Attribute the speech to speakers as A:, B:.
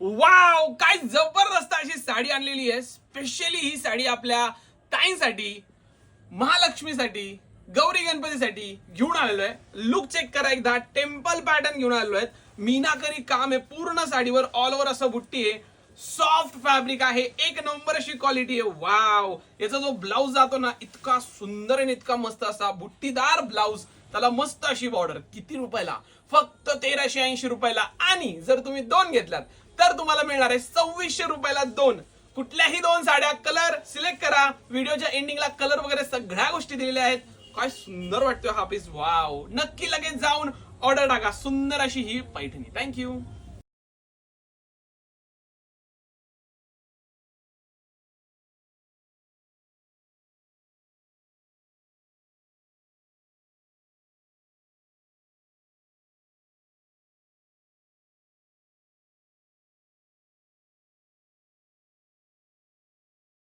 A: Wow, काय जबरदस्त अशी साडी आणलेली आहे. स्पेशली ही साडी आपल्या ताईंसाठी, महालक्ष्मीसाठी, गौरी गणपतीसाठी घेऊन आलेलो आहे. लुक चेक करा एकदा. टेम्पल पॅटर्न घेऊन आलेलो आहे. मीनाकरी काम आहे पूर्ण साडीवर. ऑल ओव्हर असं बुट्टी आहे. सॉफ्ट फॅब्रिक आहे. एक नंबर अशी क्वालिटी आहे. वाव, याचा जो ब्लाऊज जातो ना, इतका सुंदर आणि इतका मस्त असा बुट्टीदार ब्लाऊज. त्याला मस्त अशी बॉर्डर. किती रुपयाला? फक्त 1380 रुपयाला. आणि जर तुम्ही दोन घेतल्यात तर तुम्हाला मिळणार आहे 2600 रुपयाला दोन. कुठल्याही दोन साड्या. कलर सिलेक्ट करा. व्हिडिओच्या एंडिंगला कलर वगैरे सगळ्या गोष्टी दिलेल्या आहेत. काय सुंदर वाटतोय हा पीस. वाव, नक्की लगेच जाऊन ऑर्डर टाका. सुंदर अशी ही पैठणी. थँक्यू.